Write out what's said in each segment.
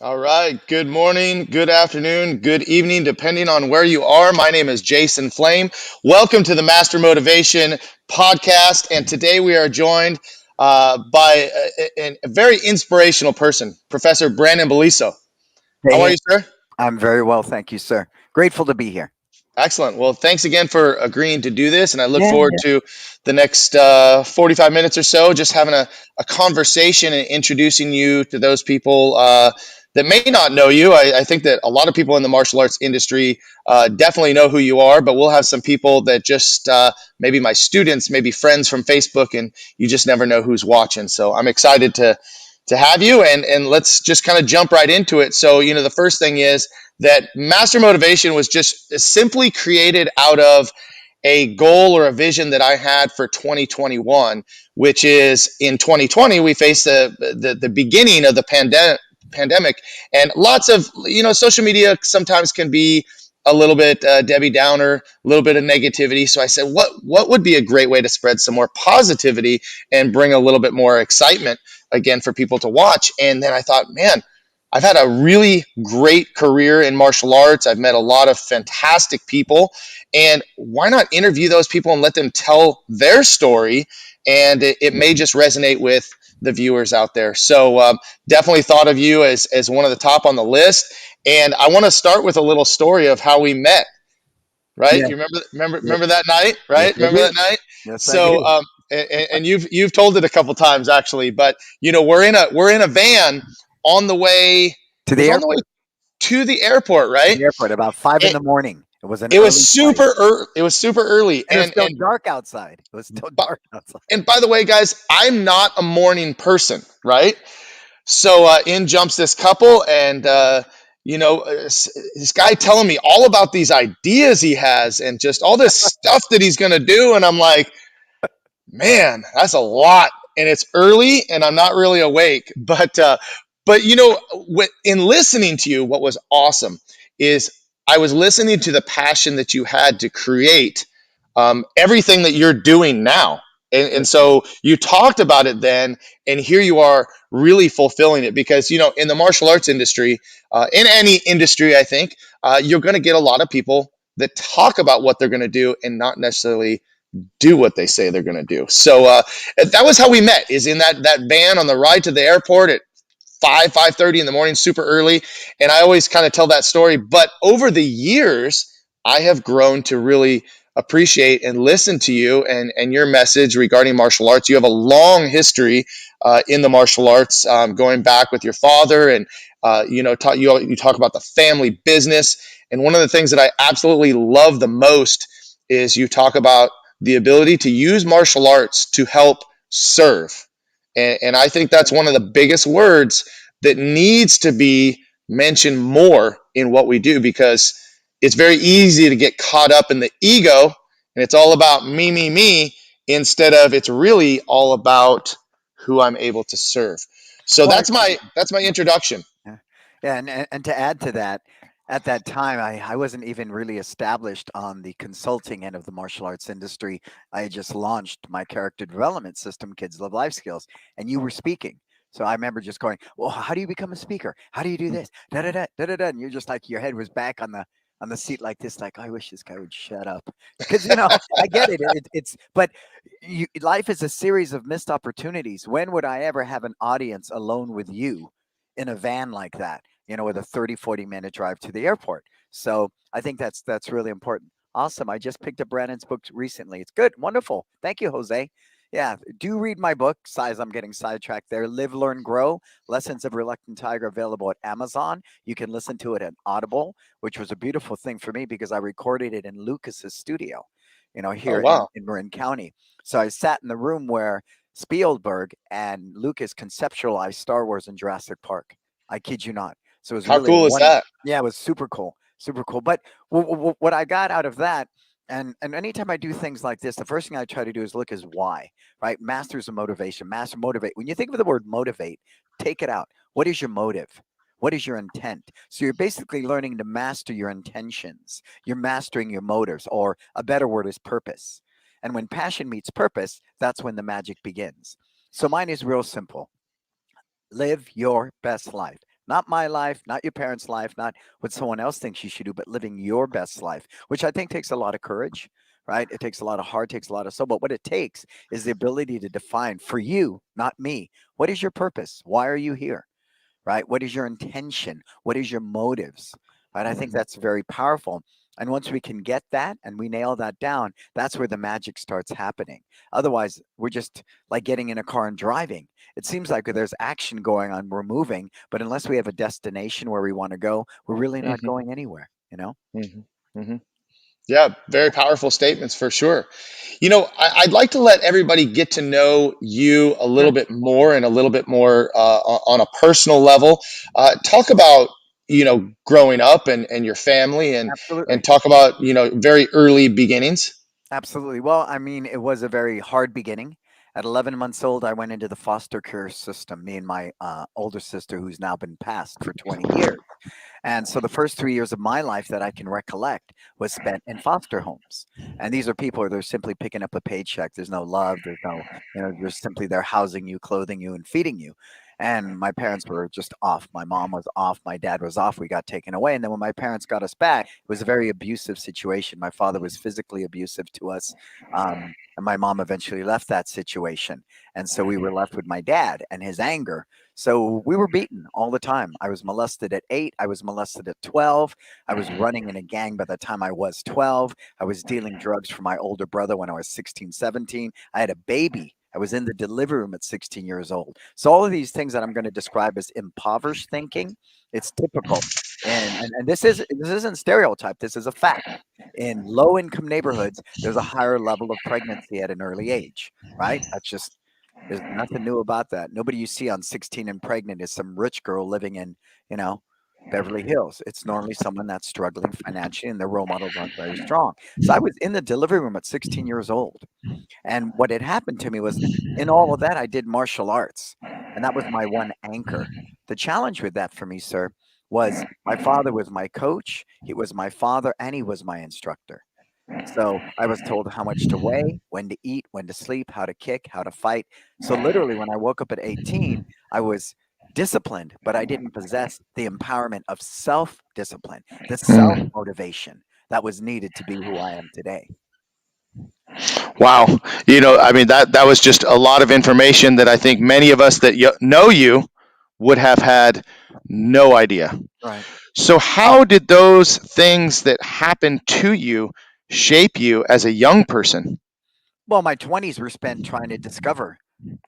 All right. Good morning, good afternoon, good evening, depending on where you are. My name is Jason Flame. Welcome to the Master Motivation podcast. And today we are joined by a very inspirational person, Professor Brannon Beliso. How are Hey, you, sir? I'm very well, thank you, sir. Grateful to be here. Excellent. Well, thanks again for agreeing to do this. And I look Yeah, forward yeah. to the next 45 minutes or so, just having a conversation and introducing you to those people that may not know you. I think that a lot of people in the martial arts industry definitely know who you are, but we'll have some people that just maybe my students, maybe friends from Facebook, and you just never know who's watching. So I'm excited to have you, and let's just kind of jump right into it. So, the first thing is that Master Motivation was just simply created out of a goal or a vision that I had for 2021, which is in 2020 we faced the beginning of the pandemic, and lots of social media sometimes can be a little bit Debbie Downer, a little bit of negativity. So I said, what would be a great way to spread some more positivity and bring a little bit more excitement again for people to watch? And then I thought, man, I've had a really great career in martial arts. I've met a lot of fantastic people. And why not interview those people and let them tell their story? And it may just resonate with the viewers out there. So definitely thought of you as one of the top on the list. And I want to start with a little story of how we met. Right? Yeah, You yeah. remember that night? Yes, Right? I Remember do. that night? Yes, I So do. and you've told it a couple times actually, but we're in a van on the way. To It the was on the way airport. to the airport, To right? the airport about 5 in It, the morning. It was an it was early flight, super early. It was super early, and it was still dark outside. It was still but dark outside. and by the way, guys, I'm not a morning person, right? So in jumps this couple, and this guy telling me all about these ideas he has, and just all this stuff that he's gonna do, and I'm like, man, that's a lot, and it's early, and I'm not really awake. But in listening to you, what was awesome is I was listening to the passion that you had to create everything that you're doing now. And Yes, so you talked about it then, and here you are really fulfilling it because, in the martial arts industry, in any industry, I think, you're going to get a lot of people that talk about what they're going to do and not necessarily do what they say they're going to do. So that was how we met. Is in that van on the ride to the airport at 5:30 in the morning, super early. And I always kind of tell that story. But over the years, I have grown to really appreciate and listen to you and your message regarding martial arts. You have a long history in the martial arts, going back with your father, and you talk about the family business. And one of the things that I absolutely love the most is you talk about the ability to use martial arts to help serve. And I think that's one of the biggest words that needs to be mentioned more in what we do, because it's very easy to get caught up in the ego, and it's all about me, instead of it's really all about who I'm able to serve. So well, that's my introduction. yeah, yeah, and to add to that, at that time, I wasn't even really established on the consulting end of the martial arts industry. I had just launched my character development system, Kids Love Life Skills, and you were speaking. So I remember just going, "Well, how do you become a speaker? How do you do this? Da da da da da da." And you're just like your head was back on the seat like this, like I wish this guy would shut up because I get it. It's but life is a series of missed opportunities. When would I ever have an audience alone with you in a van like that? With a 30-40 minute drive to the airport. So I think that's really important. Awesome. I just picked up Brannon's book recently. It's good. Wonderful. Thank you, Jose. Yeah, do read my book. Size, I'm getting sidetracked there. Live, Learn, Grow. Lessons of Reluctant Tiger available at Amazon. You can listen to it at Audible, which was a beautiful thing for me because I recorded it in Lucas's studio, Oh here wow, in Marin County. So I sat in the room where Spielberg and Lucas conceptualized Star Wars and Jurassic Park. I kid you not. So it was how really a cool is one. that? Yeah, it was super cool, super cool. But what I got out of that, and anytime I do things like this, the first thing I try to do is look is why, right? Masters of motivation, master motivate. When you think of the word motivate, take it out. What is your motive? What is your intent? So you're basically learning to master your intentions. You're mastering your motives, or a better word is purpose. And when passion meets purpose, that's when the magic begins. So mine is real simple. Live your best life. Not my life, not your parents' life, not what someone else thinks you should do, but living your best life, which I think takes a lot of courage, right? It takes a lot of heart, takes a lot of soul. But what it takes is the ability to define for you, not me, what is your purpose? Why are you here? Right? What is your intention? What is your motives? Right? I think Mhm. that's very powerful. And once we can get that and we nail that down, that's where the magic starts happening. Otherwise, we're just like getting in a car and driving. It seems like there's action going on, we're moving, but unless we have a destination where we want to go, we're really not Mhm. going anywhere, you know? Mhm. Mhm. Yeah, very powerful statements for sure. I'd like to let everybody get to know you a little Sure. bit more and a little bit more on a personal level. Talk about growing up and your family and Absolutely. talk about very early beginnings. Absolutely. Well, I mean, it was a very hard beginning. At 11 months old, I went into the foster care system, me and my older sister, who's now been passed for 20 years. And so the first 3 years of my life that I can recollect was spent in foster homes. And these are people who they're simply picking up a paycheck. There's no love. There's no, they're simply they're housing you, clothing you, and feeding you. And my parents were just off. My mom was off. My dad was off. We got taken away. And then when my parents got us back, it was a very abusive situation. My father was physically abusive to us. And my mom eventually left that situation. And so we were left with my dad and his anger. So we were beaten all the time. I was molested at 8. I was molested at 12. I was running in a gang by the time I was 12. I was dealing drugs for my older brother when I was 16, 17. I had a baby. I was in the delivery room at 16 years old. So all of these things that I'm going to describe as impoverished thinking, it's typical. And this isn't stereotype. This is a fact. In low income neighborhoods, there's a higher level of pregnancy at an early age, right? That's just there's nothing new about that. Nobody you see on 16 and pregnant is some rich girl living in, you know, Beverly Hills. It's normally someone that's struggling financially and their role models aren't very strong. So I was in the delivery room at 16 years old. And what had happened to me was in all of that, I did martial arts. And that was my one anchor. The challenge with that for me, sir, was my father was my coach, he was my father, and he was my instructor. So I was told how much to weigh, when to eat, when to sleep, how to kick, how to fight. So literally, when I woke up at 18, I was disciplined, but I didn't possess the empowerment of self discipline, the self Mm. motivation that was needed to be who I am today. Wow, I mean that was just a lot of information that I think many of us that know you would have had no idea. Right. So, how did those things that happened to you shape you as a young person? Well, my 20s were spent trying to discover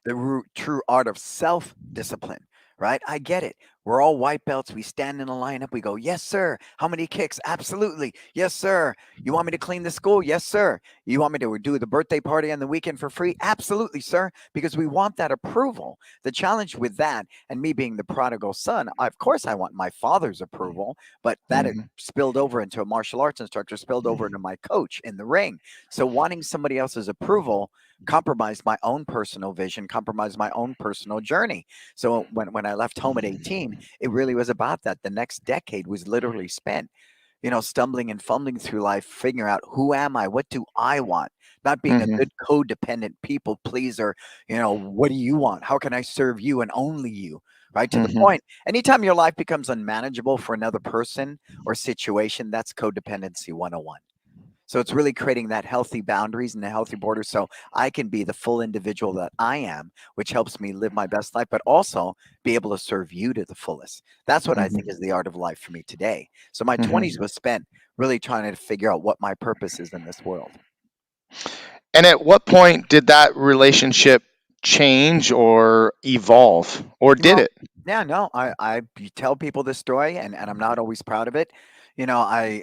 the true art of self discipline, right? I get it. We're all white belts. We stand in a lineup. We go, yes, sir. How many kicks? Absolutely. Yes, sir. You want me to clean the school? Yes, sir. You want me to do the birthday party on the weekend for free? Absolutely, sir. Because we want that approval. The challenge with that, and me being the prodigal son, of course, I want my father's approval, but that had Mhm. spilled over into a martial arts instructor, spilled over into my coach in the ring. So wanting somebody else's approval compromised my own personal vision, compromised my own personal journey. So when I left home at 18, it really was about that. The next decade was literally spent, stumbling and fumbling through life, figuring out who am I? What do I want? Not being a Mhm. good codependent people pleaser. What do you want? How can I serve you and only you? Right to the Mhm. point. Anytime your life becomes unmanageable for another person or situation, that's codependency 101. So it's really creating that healthy boundaries and the healthy borders so I can be the full individual that I am, which helps me live my best life, but also be able to serve you to the fullest. That's what I think Mhm. is the art of life for me today. So my 20s Mhm. was spent really trying to figure out what my purpose is in this world. And at what point did that relationship change or evolve, or did Well, it? yeah, no, I tell people this story and I'm not always proud of it. I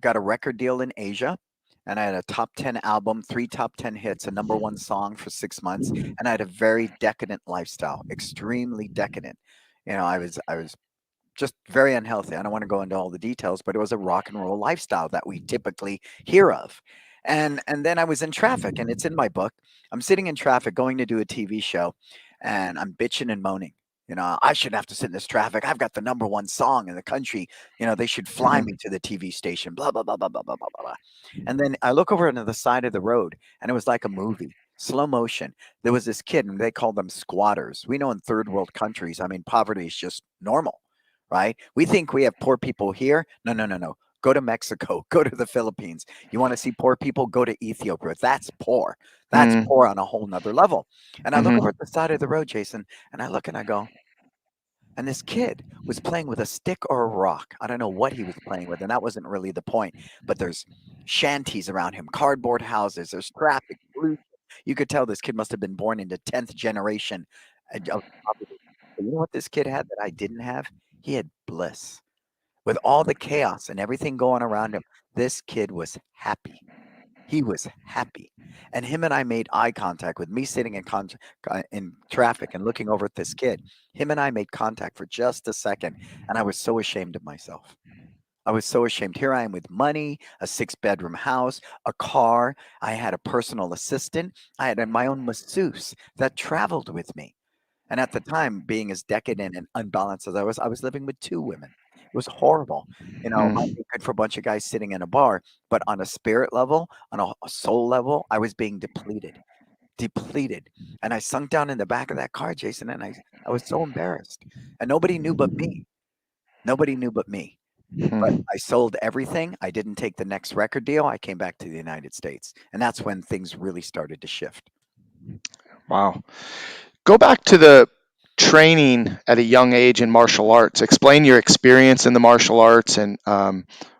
got a record deal in Asia and I had a top 10 album, three top 10 hits, a number one song for 6 months. And I had a very decadent lifestyle, extremely decadent. I was just very unhealthy. I don't want to go into all the details, but it was a rock and roll lifestyle that we typically hear of. And then I was in traffic, and it's in my book. I'm sitting in traffic going to do a TV show, and I'm bitching and moaning. I shouldn't have to sit in this traffic. I've got the number one song in the country. They should fly Mhm. me to the TV station. Blah blah blah blah blah blah blah blah. And then I look over into the side of the road, and it was like a movie, slow motion. There was this kid, and they call them squatters. We know in third world countries, I mean, poverty is just normal, right? We think we have poor people here. No, no, no, no. Go to Mexico, go to the Philippines. You want to see poor people? Go to Ethiopia. That's poor. That's Mm, poor on a whole nother level. And I look over mhm, at the side of the road, Jason, and I look and I go, and this kid was playing with a stick or a rock. I don't know what he was playing with, and that wasn't really the point. But there's shanties around him, cardboard houses, there's traffic. You could tell this kid must have been born into 10th generation of poverty. But you know what this kid had that I didn't have? He had bliss. With all the chaos and everything going around him, this kid was happy. He was happy. And him and I made eye contact with me sitting in traffic and looking over at this kid. Him and I made contact for just a second, and I was so ashamed of myself. I was so ashamed. Here I am with money, a six-bedroom house, a car. I had a personal assistant. I had my own masseuse that traveled with me. And at the time, being as decadent and unbalanced as I was living with two women. It was horrible. You know, might mm, be good for a bunch of guys sitting in a bar, but on a spirit level, on a soul level, I was being depleted, depleted. And I sunk down in the back of that car, Jason, and I was so embarrassed. And nobody knew but me. Nobody knew but me. But mm. I sold everything. I didn't take the next record deal. I came back to the United States. And that's when things really started to shift. Wow. Go back to the training at a young age in martial arts. Explain your experience in the martial arts and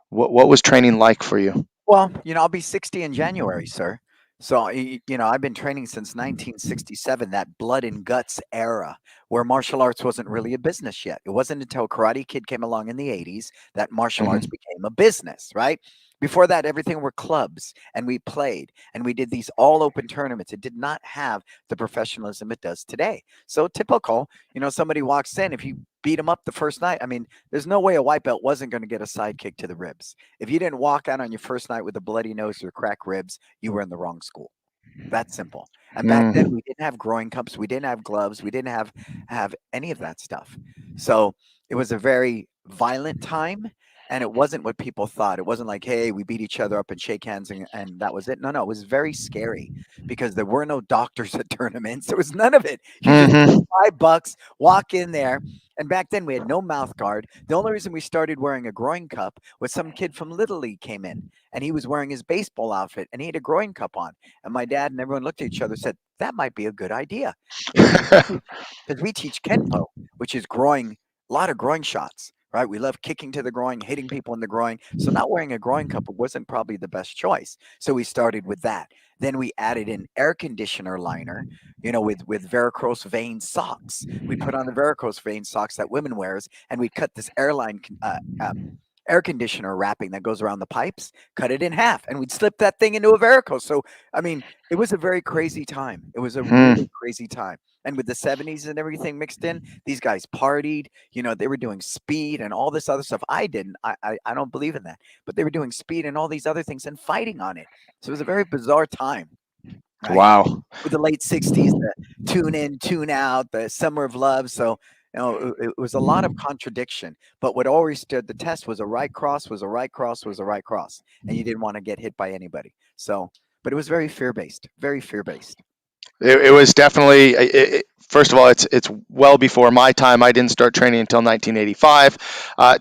what was training like for you? Well, I'll be 60 in January, sir. So, I've been training since 1967, that blood and guts era where martial arts wasn't really a business yet. It wasn't until Karate Kid came along in the 80s that martial arts Hmm. became a business, right? Before that, everything were clubs and we played and we did these all open tournaments. It did not have the professionalism it does today. So typical, somebody walks in, if you beat them up the first night, I mean, there's no way a white belt wasn't going to get a side kick to the ribs. If you didn't walk out on your first night with a bloody nose or cracked ribs, you were in the wrong school. That simple. And back then Mm, we didn't have growing cups, we didn't have gloves, we didn't have any of that stuff. So it was a very violent time. And it wasn't what people thought. It wasn't like, hey, we beat each other up and shake hands and that was it. No, no, it was very scary because there were no doctors at tournaments. There was none of it. You just pay hmm. $5, walk in there. And back then we had no mouth guard. The only reason we started wearing a groin cup was some kid from Little League came in and he was wearing his baseball outfit and he had a groin cup on. And my dad and everyone looked at each other and said, that might be a good idea. Because we teach Kenpo, which is groin, a lot of groin shots, right? We love kicking to the groin, hitting people in the groin. So not wearing a groin cup wasn't probably the best choice. So we started with that. Then we added an air conditioner liner, with varicose vein socks. We put on the varicose vein socks that women wears, and we cut this air conditioner wrapping that goes around the pipes, cut it in half, and we'd slip that thing into a varicose. So, I mean, it was a very crazy time. It was a Hmm. really crazy time. And with the 70s and everything mixed in, these guys partied, they were doing speed and all this other stuff. I didn't. I don't believe in that. But they were doing speed and all these other things and fighting on it. So it was a very bizarre time, right? Wow. With the late 60s, the tune in, tune out, the summer of love. So, it was a lot of contradiction. But what always stood the test was a right cross was a right cross was a right cross. And you didn't want to get hit by anybody. So, but it was very fear based, very fear based. It was definitely. First of all, it's well before my time. I didn't start training until 1985.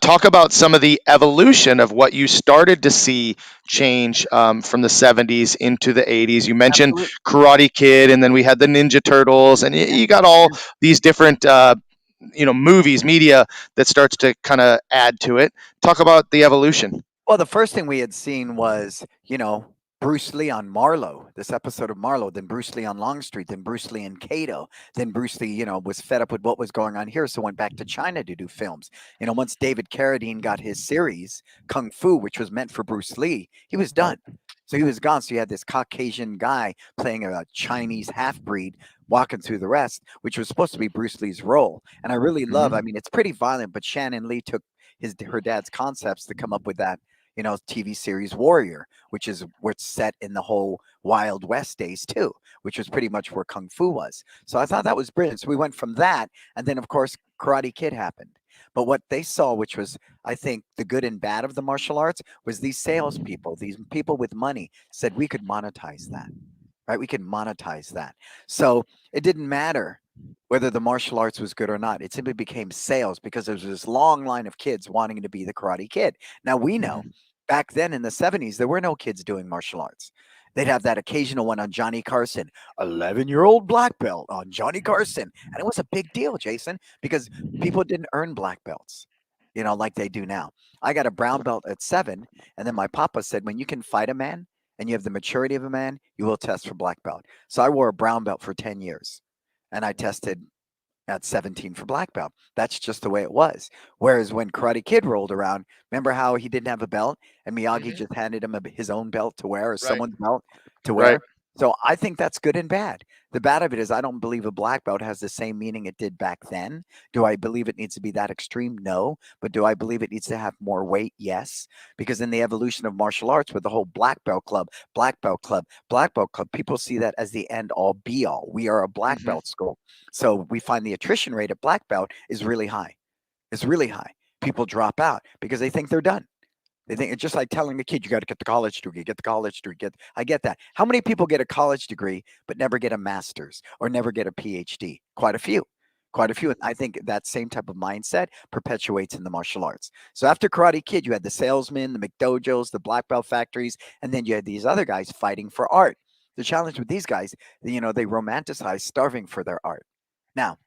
Talk about some of the evolution of what you started to see change from the 70s into the 80s. You mentioned Absolutely. Karate Kid, and then we had the Ninja Turtles, and Yeah. you got all these different movies, media that starts to kind of add to it. Talk about the evolution. Well, the first thing we had seen was, Bruce Lee on Marlowe, this episode of Marlowe, then Bruce Lee on Longstreet, then Bruce Lee in Kato, then Bruce Lee, was fed up with what was going on here, so went back to China to do films. Once David Carradine got his series, Kung Fu, which was meant for Bruce Lee, he was done. So he was gone. So you had this Caucasian guy playing a Chinese half breed walking through the rest, which was supposed to be Bruce Lee's role. And I really love, I Mhm. mean, it's pretty violent, but Shannon Lee took her dad's concepts to come up with that TV series Warrior, which is where it's set in the whole Wild West days too, which was pretty much where Kung Fu was. So I thought that was brilliant. So we went from that, and then of course Karate Kid happened. But what they saw, which was I think the good and bad of the martial arts, was these salespeople, these people with money said we could monetize that, right? We could monetize that. So it didn't matter whether the martial arts was good or not. It simply became sales because there was this long line of kids wanting to be the Karate Kid. Now we know Hmm. back then in the 70s, there were no kids doing martial arts. They'd have that occasional one on Johnny Carson, 11-year-old black belt on Johnny Carson. And it was a big deal, Jason, because people didn't earn black belts, like they do now. I got a brown belt at 7. And then my papa said, when you can fight a man and you have the maturity of a man, you will test for black belt. So I wore a brown belt for 10 years and I tested at 17 for black belt. That's just the way it was. Whereas when Karate Kid rolled around, remember how he didn't have a belt and Miyagi Hmm. just handed him his own belt to wear or Right. someone's belt to Right. wear? So I think that's good and bad. The bad of it is I don't believe a black belt has the same meaning it did back then. Do I believe it needs to be that extreme? No. But do I believe it needs to have more weight? Yes. Because in the evolution of martial arts with the whole black belt club, black belt club, black belt club, people see that as the end all be all. We are a black Hmm. belt school. So we find the attrition rate at black belt is really high. It's really high. People drop out because they think they're done. They think it's just like telling a kid, you got to get the college degree, get the college degree. I get that. How many people get a college degree but never get a master's or never get a PhD? Quite a few. Quite a few. And I think that same type of mindset perpetuates in the martial arts. So after Karate Kid, you had the salesmen, the McDojos, the black belt factories, and then you had these other guys fighting for art. The challenge with these guys, they romanticize starving for their art. Now,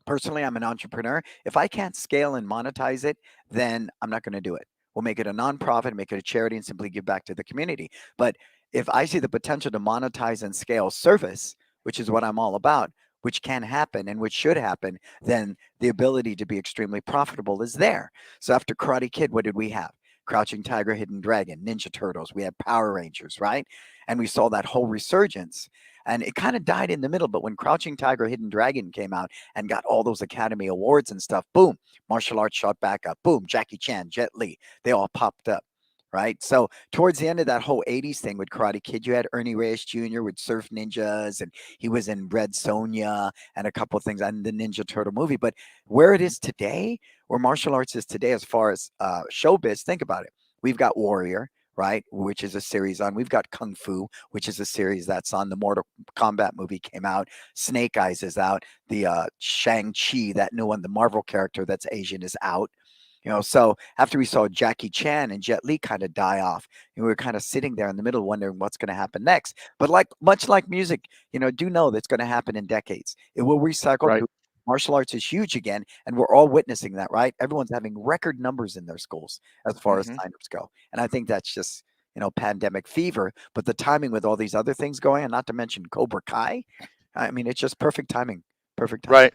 personally, I'm an entrepreneur. If I can't scale and monetize it, then I'm not going to do it. We'll make it a nonprofit, make it a charity, and simply give back to the community. But if I see the potential to monetize and scale service, which is what I'm all about, which can happen and which should happen, then the ability to be extremely profitable is there. So after Karate Kid, what did we have? Crouching Tiger, Hidden Dragon, Ninja Turtles. We had Power Rangers, right? And we saw that whole resurgence. And it kind of died in the middle. But when Crouching Tiger, Hidden Dragon came out, and got all those Academy Awards and stuff. Boom, martial arts shot back up. Boom, Jackie Chan, Jet Li, they all popped up. Right. So towards the end of that whole 80s thing with Karate Kid, you had Ernie Reyes Jr. with Surf Ninjas, and he was in Red Sonja and a couple of things and the Ninja Turtle movie. But where it is today, where martial arts is today, as far as showbiz, think about it. We've got Warrior, right, which is a series on. We've got Kung Fu, which is a series that's on. The Mortal Kombat movie came out. Snake Eyes is out. The Shang-Chi, that new one, the Marvel character that's Asian, is out. So after we saw Jackie Chan and Jet Li kind of die off, we were kind of sitting there in the middle wondering what's going to happen next. But much like music, do know that's going to happen in decades. It will recycle. Right. Martial arts is huge again, and we're all witnessing that, right? Everyone's having record numbers in their schools as far as Hmm. signups go. And I think that's just, pandemic fever. But the timing with all these other things going, and not to mention Cobra Kai, I mean, it's just perfect timing. Perfect timing. Right.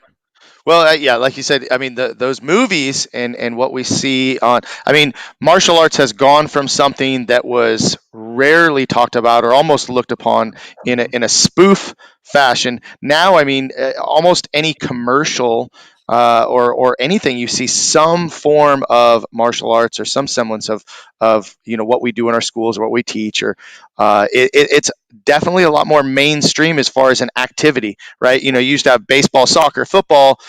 Well, yeah, like you said, I mean, those movies and what we see on, I mean, martial arts has gone from something that was rarely talked about or almost looked upon in a spoof fashion. Now, I mean, almost any commercial or anything you see some form of martial arts or some semblance of what we do in our schools or what we teach or it's definitely a lot more mainstream as far as an activity, right? You used to have baseball, soccer, football.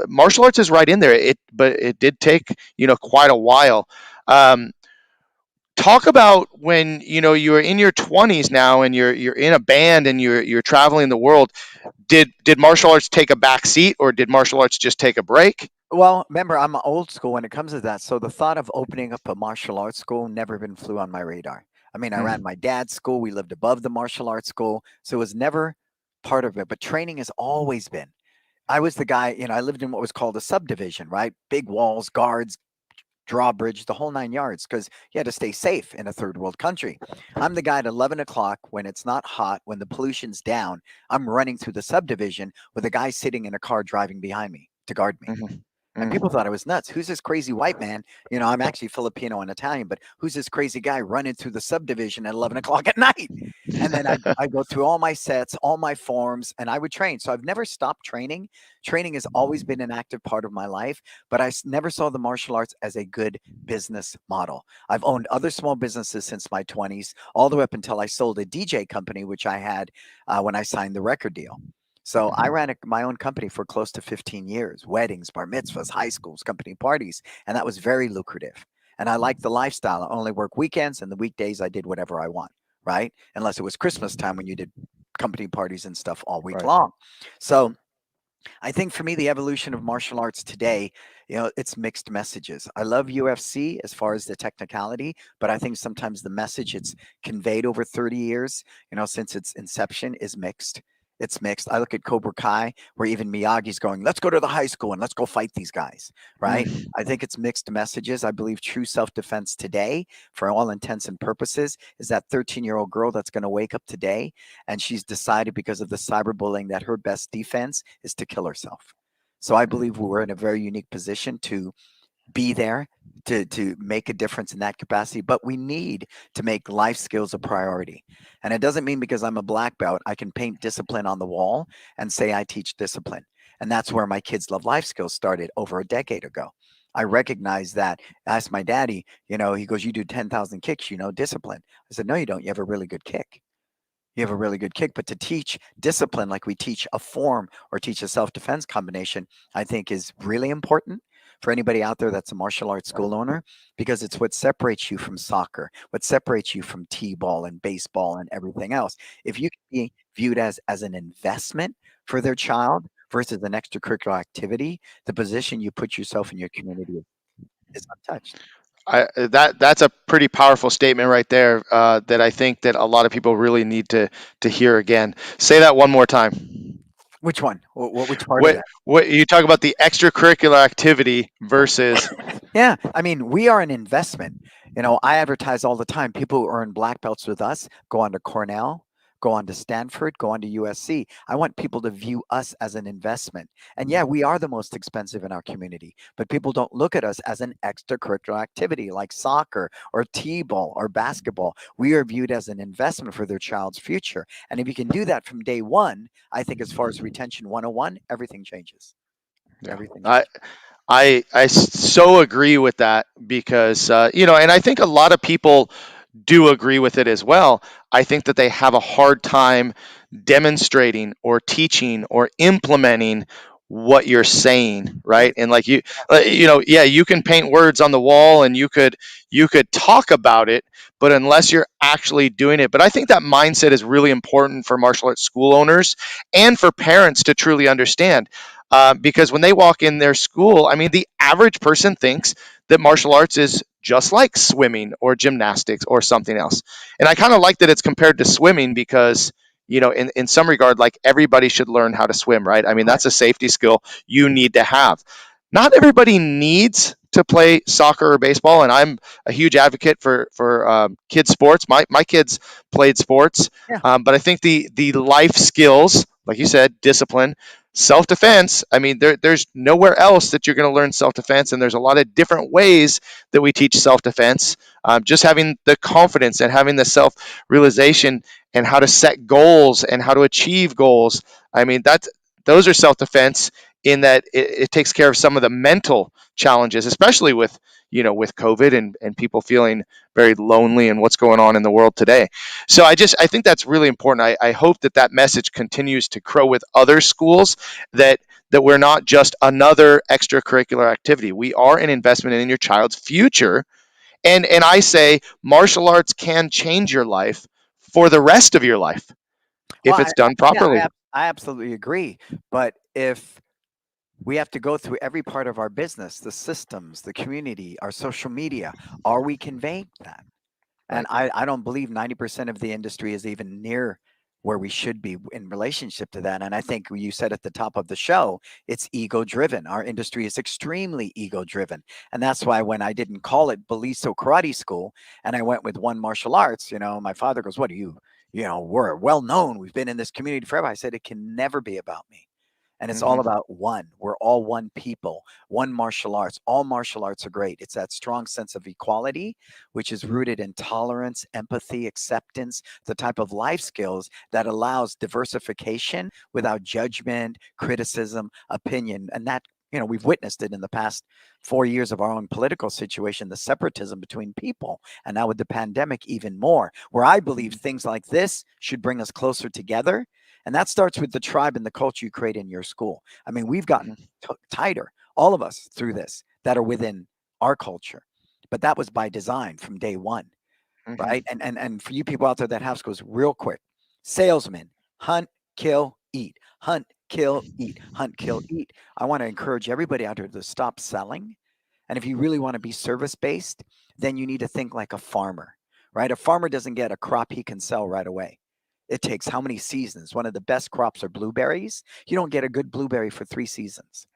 Martial arts is right in there. But it did take quite a while. Um, Talk about when you're in your 20s now and you're in a band and you're traveling the world. Did martial arts take a back seat or did martial arts just take a break? Well, remember, I'm old school when it comes to that. So the thought of opening up a martial arts school never even flew on my radar. I mean, I ran Mm-hmm. my dad's school. We lived above the martial arts school. So it was never part of it. But training has always been. I was the guy, I lived in what was called a subdivision, right? Big walls, guards, drawbridge, the whole 9 yards, because you had to stay safe in a third world country. I'm the guy at 11 o'clock when it's not hot, when the pollution's down. I'm running through the subdivision with a guy sitting in a car driving behind me to guard me. Mm-hmm. And people thought I was nuts. Who's this crazy white man? I'm actually Filipino and Italian, but who's this crazy guy running through the subdivision at 11 o'clock at night? And then I go through all my sets, all my forms, and I would train. So I've never stopped training. Training has always been an active part of my life, but I never saw the martial arts as a good business model. I've owned other small businesses since my 20s, all the way up until I sold a DJ company, which I had when I signed the record deal. So I ran my own company for close to 15 years, weddings, bar mitzvahs, high schools, company parties, and that was very lucrative. And I liked the lifestyle. I only work weekends, and the weekdays I did whatever I want, right? Unless it was Christmas time when you did company parties and stuff all week Right. long. So I think for me, the evolution of martial arts today, it's mixed messages. I love UFC as far as the technicality, but I think sometimes the message it's conveyed over 30 years, since its inception, is mixed. It's mixed. I look at Cobra Kai, where even Miyagi's going, let's go to the high school and let's go fight these guys, right? Mm. I think it's mixed messages. I believe true self defense today, for all intents and purposes, is that 13-year-old girl that's going to wake up today and she's decided because of the cyberbullying that her best defense is to kill herself. So I believe we're in a very unique position to be there to make a difference in that capacity, but we need to make life skills a priority. And it doesn't mean because I'm a black belt I can paint discipline on the wall and say I teach discipline. And that's where my kids love life skills started over a decade ago. I recognize that. I asked my daddy, he goes, you do 10,000 kicks, discipline. I said, no, you don't. You have a really good kick. You have a really good kick. But to teach discipline like we teach a form or teach a self defense combination, I think is really important for anybody out there that's a martial arts school owner, because it's what separates you from soccer, what separates you from t-ball and baseball and everything else. If you can be viewed as an investment for their child versus an extracurricular activity, the position you put yourself in your community is untouched. That's a pretty powerful statement right there. That I think that a lot of people really need to hear again. Say that one more time. Which one? Which part of What that? what you talk about the extracurricular activity versus Yeah, I mean, we are an investment. I advertise all the time. People who earn black belts with us go on to Cornell, go on to Stanford, go on to USC. I want people to view us as an investment. And yeah, we are the most expensive in our community, but people don't look at us as an extracurricular activity like soccer or t-ball or basketball. We are viewed as an investment for their child's future. And if you can do that from day one, I think as far as retention 101, everything changes. yeah. Everything I changes. so agree with that because and I think a lot of people do agree with it as well. I think that they have a hard time demonstrating or teaching or implementing what you're saying, Yeah. right? And like yeah, you can paint words on the wall and you could talk about it, but unless you're actually doing it. But I think that mindset is really important for martial arts school owners and for parents to truly understand. Because when they walk in their school, I mean, the average person thinks that martial arts is just like swimming or gymnastics or something else. And I kind of like that it's compared to swimming because, in some regard, like everybody should learn how to swim, right? I mean, Right. that's a safety skill you need to have. Not everybody needs to play soccer or baseball, and I'm a huge advocate for kids sports. My kids played sports, Yeah. but I think the life skills, like you said, discipline, self defense. I mean, there's nowhere else that you're going to learn self defense, and there's a lot of different ways that we teach self defense. Just having the confidence and having the self realization and how to set goals and how to achieve goals. I mean, those are self defense in that it takes care of some of the mental challenges, especially with COVID and people feeling very lonely and what's going on in the world today. So I think that's really important. I hope that message continues to grow with other schools, that we're not just another extracurricular activity. We are an investment in your child's future. And I say martial arts can change your life for the rest of your life Well, if it's done properly. I absolutely agree. But if we have to go through every part of our business, the systems, the community, our social media, are we conveying that? And Right. I don't believe 90% of the industry is even near where we should be in relationship to that. And I think you said at the top of the show, it's ego driven. Our industry is extremely ego driven. And that's why when I didn't call it Beliso Karate School and I went with One Martial Arts, my father goes, what are you? We're well known. We've been in this community forever. I said, it can never be about me. And it's all Mm-hmm. about one. We're all one people, one martial arts. All martial arts are great. It's that strong sense of equality, which is rooted in tolerance, empathy, acceptance, the type of life skills that allows diversification without judgment, criticism, opinion. And that, we've witnessed it in the past 4 years of our own political situation, the separatism between people. And now with the pandemic, even more, where I believe things like this should bring us closer together. And that starts with the tribe and the culture you create in your school. I mean, we've gotten tighter, all of us, through this that are within our culture. But that was by design from day one, right? Mm-hmm. And for you people out there that have schools, real quick, salesman, hunt, kill, eat. Hunt, kill, eat, hunt, kill, eat. I want to encourage everybody out there to stop selling. And if you really want to be service based, then you need to think like a farmer, right? A farmer doesn't get a crop he can sell right away. It takes how many seasons? One of the best crops are blueberries. You don't get a good blueberry for 3 seasons.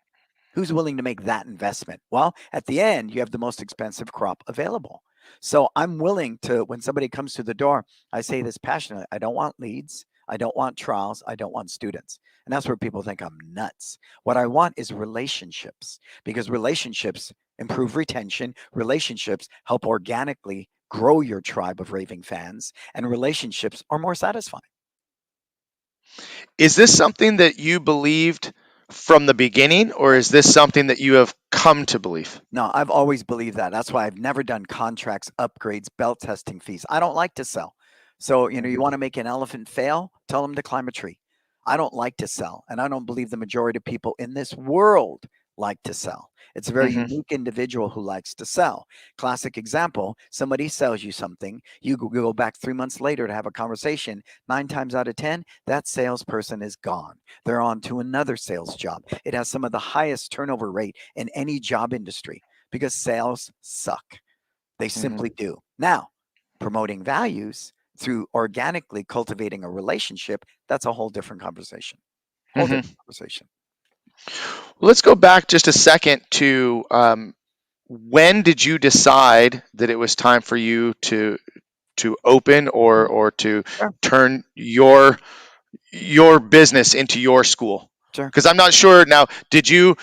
Who's willing to make that investment? Well, at the end, you have the most expensive crop available. So I'm willing to, when somebody comes to the door, I say this passionately: I don't want leads. I don't want trials. I don't want students. And that's where people think I'm nuts. What I want is relationships, because relationships improve retention. Relationships help organically grow your tribe of raving fans, and relationships are more satisfying. Is this something that you believed from the beginning, or is this something that you have come to believe? No, I've always believed that. That's why I've never done contracts, upgrades, belt testing fees. I don't like to sell. So, you Mhm, want to make an elephant fail? Tell them to climb a tree. I don't like to sell, and I don't believe the majority of people in this world like to sell. It's a very mhm, unique individual who likes to sell. Classic example: somebody sells you something, you go back 3 months later to have a conversation. 9 times out of 10, that salesperson is gone. They're on to another sales job. It has some of the highest turnover rate in any job industry because sales suck. They mhm, simply do. Now, promoting values through organically cultivating a relationship, that's a whole different conversation. Whole mhm. different conversation. Let's go back just a second to when did you decide that it was time for you to open or to Sure. turn your business into your school? Sure. Because I'm not sure now. Did your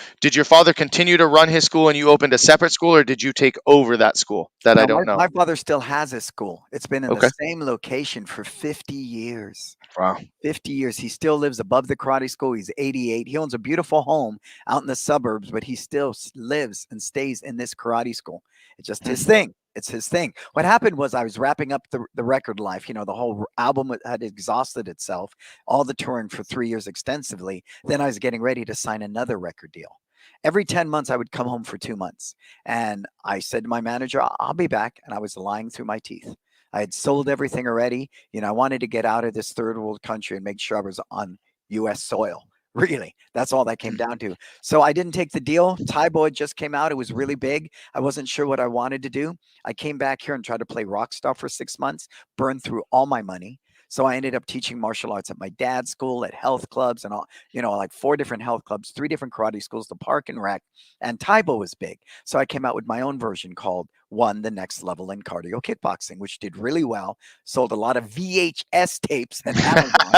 father continue to run his school and you opened a separate school, or did you take over that school? That I Now, my, don't know. my father still has his school. It's been in the Okay. same location for 50 years. Wow. 50 years. He still lives above the karate school. He's 88. He owns a beautiful home out in the suburbs, but he still lives and stays in this karate school. It's just his Hmm. thing. It's his thing. What happened was I was wrapping up the record life. The whole album had exhausted itself, all the touring for 3 years extensively. Then I was getting ready to sign another record deal. Every 10 months, I would come home for 2 months. And I said to my manager, I'll be back. And I was lying through my teeth. I had sold everything already. I wanted to get out of this third world country and make sure I was on US soil. Really, that's all that came down to. So I didn't take the deal. Thai Boy just came out. It was really big. I wasn't sure what I wanted to do. I came back here and tried to play rock star for 6 months, burned through all my money. So I ended up teaching martial arts at my dad's school, at health clubs, and all, like 4 different health clubs, 3 different karate schools, the park and rec. And Taibo was big. So I came out with my own version called One the Next Level in Cardio Kickboxing, which did really well. Sold a lot of VHS tapes at Amazon,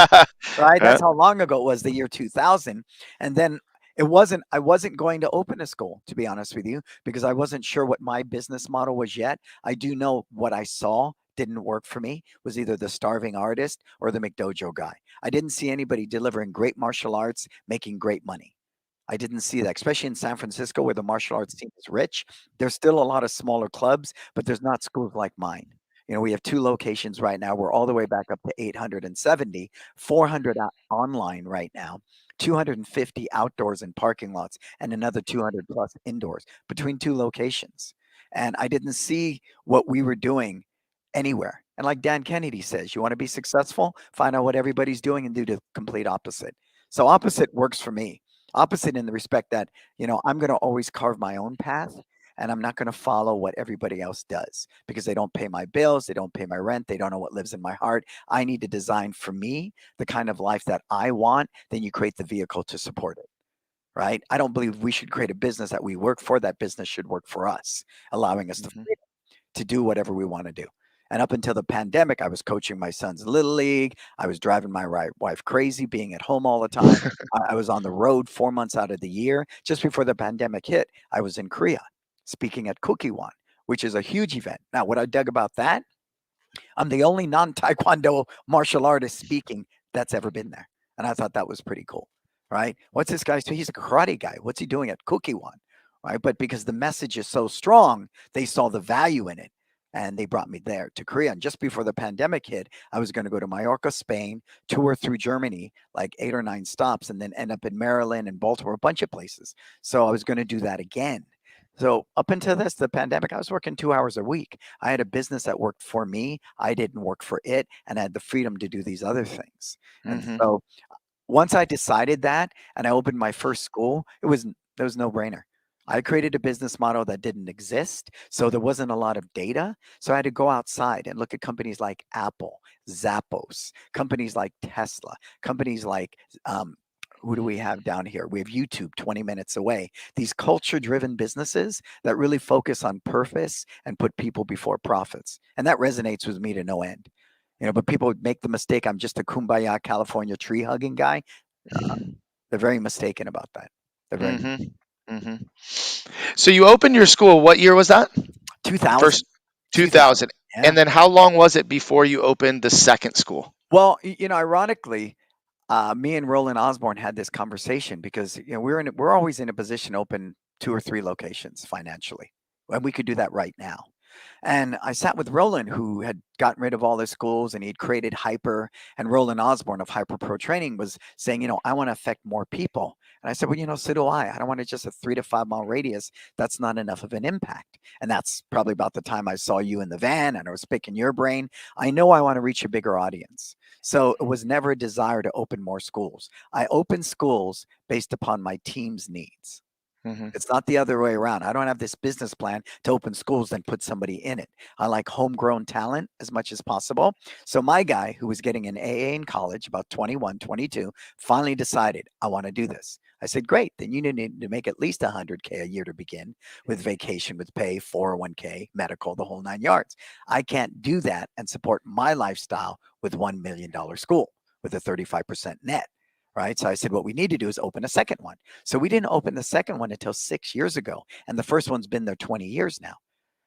right? Yeah. That's how long ago it was, the year 2000. And then I wasn't going to open a school, to be honest with you, because I wasn't sure what my business model was yet. I do know what I saw didn't work for me was either the starving artist or the McDojo guy. I didn't see anybody delivering great martial arts, making great money. I didn't see that, especially in San Francisco where the martial arts scene is rich. There's still a lot of smaller clubs, but there's not schools like mine. We have 2 locations right now. We're all the way back up to 870, 400 online right now, 250 outdoors in parking lots, and another 200 plus indoors between 2 locations. And I didn't see what we were doing anywhere. And like Dan Kennedy says, you want to be successful, find out what everybody's doing and do the complete opposite. So opposite works for me. Opposite in the respect that, I'm going to always carve my own path and I'm not going to follow what everybody else does because they don't pay my bills, they don't pay my rent, they don't know what lives in my heart. I need to design for me the kind of life that I want, then you create the vehicle to support it. Right? I don't believe we should create a business that we work for. That business should work for us, allowing us Mhm. to do whatever we want to do. And up until the pandemic, I was coaching my son's little league. I was driving my wife crazy, being at home all the time. I was on the road 4 months out of the year. Just before the pandemic hit, I was in Korea speaking at Kukiwon, which is a huge event. Now, what I dug about that, I'm the only non Taekwondo martial artist speaking that's ever been there. And I thought that was pretty cool. Right? What's this guy's? He's a karate guy. What's he doing at Kukiwon? Right? But because the message is so strong, they saw the value in it. And they brought me there to Korea. And just before the pandemic hit, I was going to go to Mallorca, Spain, tour through Germany, like 8 or 9 stops, and then end up in Maryland and Baltimore, a bunch of places. So I was going to do that again. So up until the pandemic, I was working 2 hours a week. I had a business that worked for me. I didn't work for it, and I had the freedom to do these other things. And Mhm. so Once I decided that and I opened my first school, it was no brainer. I created a business model that didn't exist, so there wasn't a lot of data. So I had to go outside and look at companies like Apple, Zappos, companies like Tesla, companies like who do we have down here? We have YouTube 20 minutes away. These culture driven businesses that really focus on purpose and put people before profits. And that resonates with me to no end. But people make the mistake. I'm just a kumbaya California tree hugging guy. Uh, they're very mistaken about that. They're very Mm-hmm. Mm-hmm. So you opened your school. What year was that? 2000. First 2000. 2000. Yeah. And then how long was it before you opened the second school? Well, ironically, me and Roland Osborne had this conversation because we're always in a position to open 2 or 3 locations financially, and we could do that right now. And I sat with Roland, who had gotten rid of all his schools and he'd created Hyper. And Roland Osborne of Hyper Pro Training was saying, I want to affect more people. And I said, well, so do I. I don't want to just a 3 to 5 mile radius. That's not enough of an impact. And that's probably about the time I saw you in the van and I was picking your brain. I know I want to reach a bigger audience. So it was never a desire to open more schools. I opened schools based upon my team's needs. Mm-hmm. It's not the other way around. I don't have this business plan to open schools and put somebody in it. I like homegrown talent as much as possible. So my guy, who was getting an AA in college, about 21, 22, finally decided, I want to do this. I said, great. Then you need to make at least 100K a year to begin with vacation, with pay, 401K, medical, the whole 9 yards. I can't do that and support my lifestyle with $1 million school with a 35% net. Right. So I said, what we need to do is open a second one. So we didn't open the second one until 6 years ago. And the first one's been there 20 years now.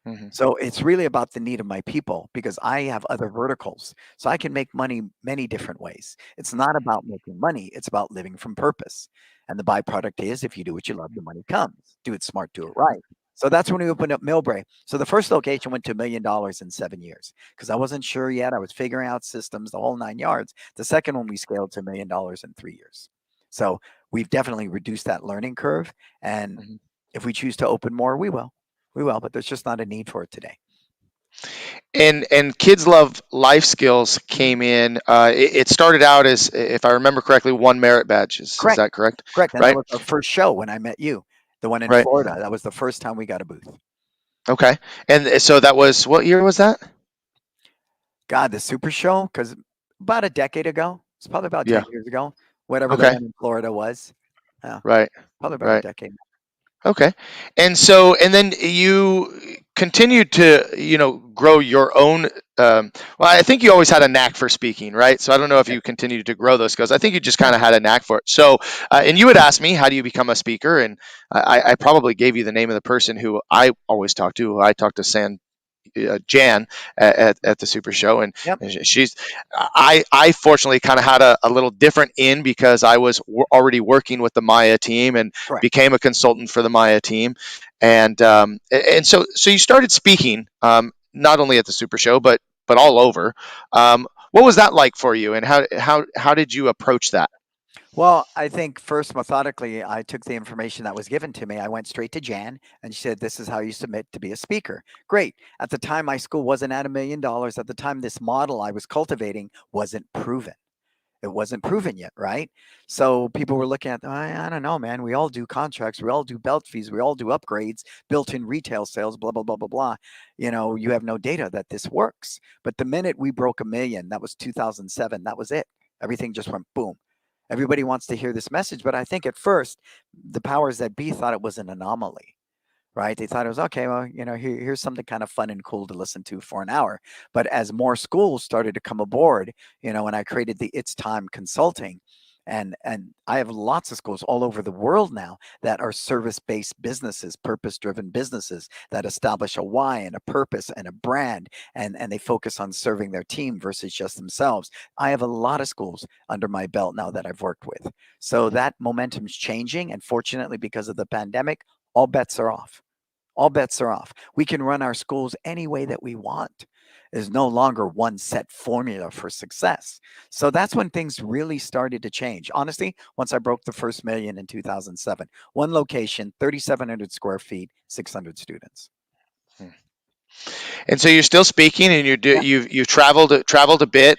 Mm-hmm. So it's really about the need of my people because I have other verticals. So I can make money many different ways. It's not about making money, it's about living from purpose. And the byproduct is if you do what you love, the money comes. Do it smart, do it right. So that's when we opened up Millbrae. So the first location went to $1 million in 7 years because I wasn't sure yet. I was figuring out systems, the whole 9 yards. The second one we scaled to $1 million in 3 years. So we've definitely reduced that learning curve. And Mm-hmm. if we choose to open more, we will. We will, but there's just not a need for it today. And Kids Love Life Skills came in. It started out as, if I remember correctly, one merit badge. Is Correct. that correct? Correct. And that Right. was our first show when I met you, the one in Right. Florida. That was the first time we got a booth. Okay. And so that was, what year was that? God, the Super Show, because about a decade ago, it's probably about Yeah. 10 years ago, whatever the Okay. one in Florida was. Yeah, Right. probably about a Right. decade. Okay. And then you continued to, grow your own. Well, I think you always had a knack for speaking, right? So I don't know if Yeah. you continued to grow those skills. I think you just Yeah. kind of had a knack for it. So, and you would ask me, how do you become a speaker? And I probably gave you the name of the person who I always talk to. I talked to Jan at the Super Show, and Yep. she's. I fortunately kind of had a little different in because I was already working with the Maya team and Correct. became a consultant for the Maya team, and so you started speaking, not only at the Super Show but all over. What was that like for you, and how did you approach that? Well, I think first, methodically, I took the information that was given to me. I went straight to Jan and she said, this is how you submit to be a speaker. Great. At the time, my school wasn't at $1 million. At the time, this model I was cultivating wasn't proven. It wasn't proven yet, right? So people were looking at, I don't know, man. We all do contracts, we all do belt fees, we all do upgrades, built-in retail sales, blah, blah, blah, blah, blah. You have no data that this works. But the minute we broke a million, that was 2007, that was it. Everything just went boom. Everybody wants to hear this message, but I think at first the powers that be thought it was an anomaly, right? They thought it was okay. Well, here's something kind of fun and cool to listen to for an hour. But as more schools started to come aboard, when I created the It's Time Consulting, and I have lots of schools all over the world now that are service-based businesses, purpose-driven businesses that establish a why and a purpose and a brand, and they focus on serving their team versus just themselves. I have a lot of schools under my belt now that I've worked with. So that momentum's changing, and fortunately, because of the pandemic, all bets are off. All bets are off. We can run our schools any way that we want. There's no longer one set formula for success. So that's when things really started to change. Honestly, once I broke the first million in 2007, one location, 3,700 square feet, 600 students. And so you're still speaking, and Yeah. you've traveled a bit.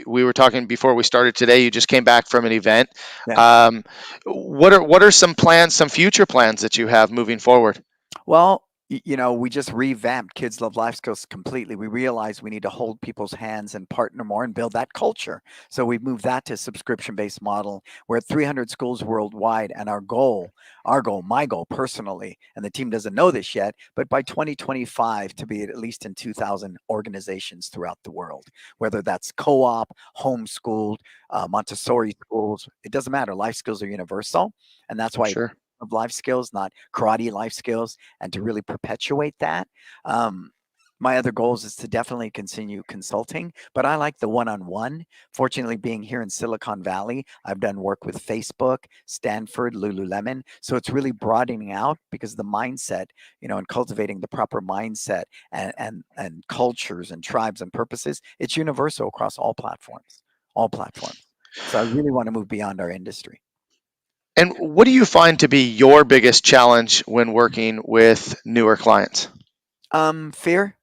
We were talking before we started today. You just came back from an event. Yeah. Um, what are some plans, some future plans that you have moving forward? Well, we just revamped Kids Love Life Skills completely. We realized we need to hold people's hands and partner more and build that culture. So we moved that to a subscription-based model. We're at 300 schools worldwide, and my goal personally, and the team doesn't know this yet, but by 2025 to be at least in 2,000 organizations throughout the world, whether that's co-op, homeschooled, Montessori schools, it doesn't matter. Life skills are universal, and that's why Sure. of life skills, not karate life skills, and to really perpetuate that. Um, my other goals is to definitely continue consulting, but I like the one-on-one. Fortunately, being here in Silicon Valley, I've done work with Facebook, Stanford, Lululemon. So it's really broadening out because the mindset, and cultivating the proper mindset and cultures and tribes and purposes, it's universal across all platforms, all platforms. So I really want to move beyond our industry. And what do you find to be your biggest challenge when working with newer clients? Fear.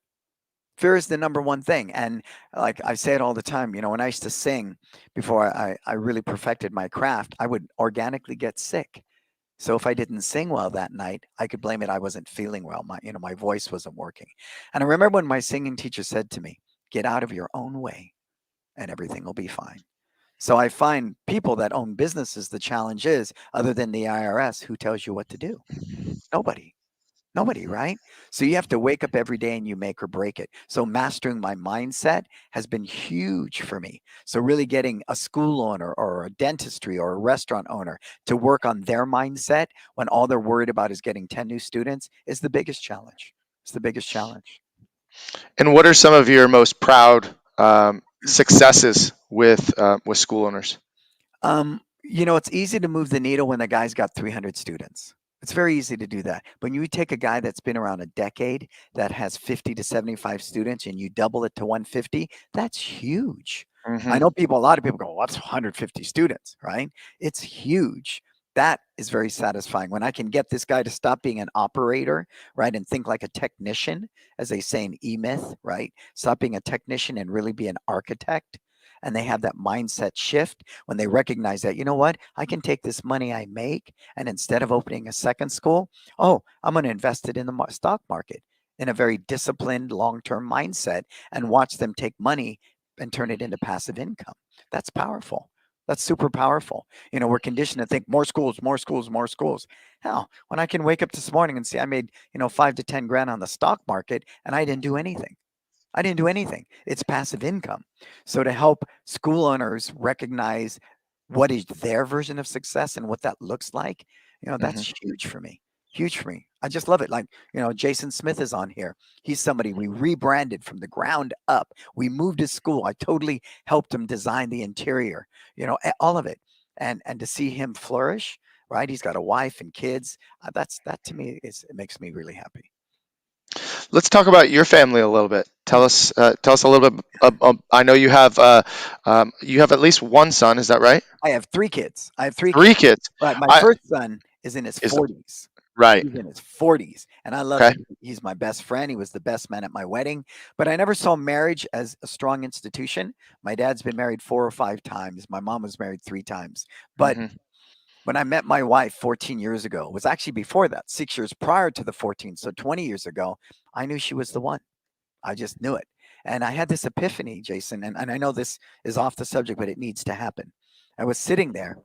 Fear is the number one thing. And like I say it all the time, when I used to sing before I really perfected my craft, I would organically get sick. So if I didn't sing well that night, I could blame it. I wasn't feeling well. My voice wasn't working. And I remember when my singing teacher said to me, get out of your own way and everything will be fine. So I find people that own businesses, the challenge is, other than the IRS, who tells you what to do? Nobody. Nobody, right? So you have to wake up every day and you make or break it. So mastering my mindset has been huge for me. So really getting a school owner or a dentistry or a restaurant owner to work on their mindset when all they're worried about is getting 10 new students is the biggest challenge. It's the biggest challenge. And what are some of your most proud successes with school owners? It's easy to move the needle when the guy's got 300 students. It's very easy to do that. But when you take a guy that's been around a decade that has 50 to 75 students and you double it to 150, that's huge. I Hmm. know a lot of people go, well, that's 150 students, right? It's huge. That is very satisfying when I can get this guy to stop being an operator, right? And think like a technician, as they say in E-Myth, right? Stop being a technician and really be an architect. And they have that mindset shift when they recognize that, you know what, I can take this money I make and instead of opening a second school, oh, I'm going to invest it in the stock market in a very disciplined long-term mindset and watch them take money and turn it into passive income. That's powerful. That's super powerful. We're conditioned to think more schools, more schools, more schools. Hell, when I can wake up this morning and see I made, 5 to 10 grand on the stock market and I didn't do anything. I didn't do anything. It's passive income. So to help school owners recognize what is their version of success and what that looks like, Hmm. that's huge for me. Huge for me. I just love it. Like, Jason Smith is on here. He's somebody we rebranded from the ground up. We moved his school. I totally helped him design the interior, all of it. And to see him flourish, right? He's got a wife and kids. That to me it makes me really happy. Let's talk about your family a little bit. Tell us a little bit. I know you have at least one son. Is that right? I have 3 kids. I have 3 Three kids. kids. Right, my I first son is in his is 40s. right. He's in his 40s, and I love Okay. him. He's my best friend. He was the best man at my wedding, but I never saw marriage as a strong institution. My dad's been married 4 or 5 times. My mom was married 3 times. But Hmm. when I met my wife 14 years ago, it was actually before that, 6 years prior to the 14, so 20 years ago, I knew she was the one. I just knew it. And I had this epiphany, Jason, and I know this is off the subject, but it needs to happen. I was sitting there,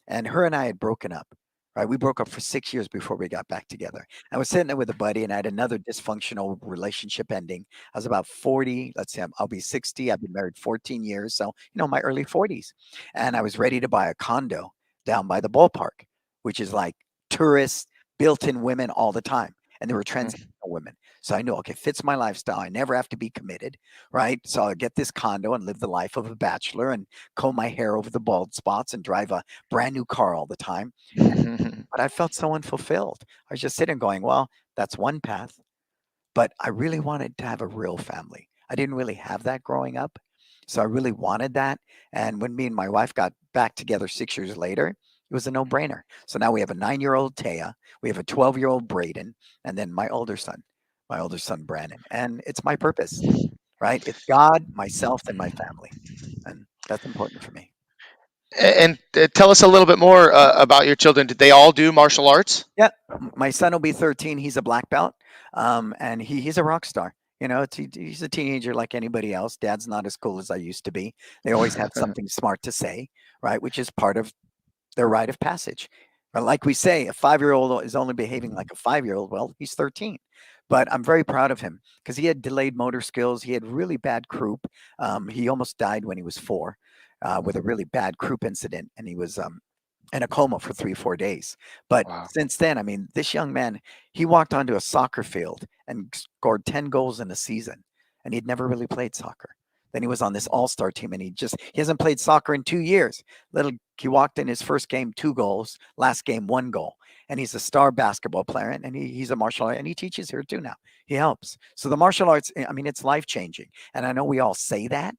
and her and I had broken up. Right, we broke up for 6 years before we got back together. I was sitting there with a buddy, and I had another dysfunctional relationship ending. I was about 40. Let's say I'll be 60. I've been married 14 years, so my early 40s, and I was ready to buy a condo down by the ballpark, which is like tourists, built-in women all the time, and there were transitional women. So I knew, okay, fits my lifestyle. I never have to be committed, right? So I'll get this condo and live the life of a bachelor and comb my hair over the bald spots and drive a brand new car all the time. Hmm. But I felt so unfulfilled. I was just sitting going, well, that's one path. But I really wanted to have a real family. I didn't really have that growing up. So I really wanted that. And when me and my wife got back together 6 years later, it was a no brainer. So now we have a 9-year-old Taya, we have a 12-year-old Braden, and then my older son. my older son Brannon, and it's my purpose, right? It's God, myself, and my family, and that's important for me. And tell us a little bit more about your children. Did they all do martial arts? Yeah, my son will be 13. He's a black belt, and he's a rock star. He's a teenager like anybody else. Dad's not as cool as I used to be. They always have something smart to say, right? Which is part of their rite of passage. But like we say, a 5-year-old is only behaving like a 5-year-old. Well, he's 13. But I'm very proud of him because he had delayed motor skills. He had really bad croup. He almost died when he was 4 with a really bad croup incident, and he was in a coma for 3, 4 days. But Wow. since then, I mean, this young man, he walked onto a soccer field and scored 10 goals in a season, and he'd never really played soccer. Then he was on this all-star team, and he hasn't played soccer in 2 years. He walked in his first game 2 goals, last game 1 goal, and he's a star basketball player, and he's a martial art, and he teaches here too now. He helps. So the martial arts, I mean, it's life-changing, and I know we all say that,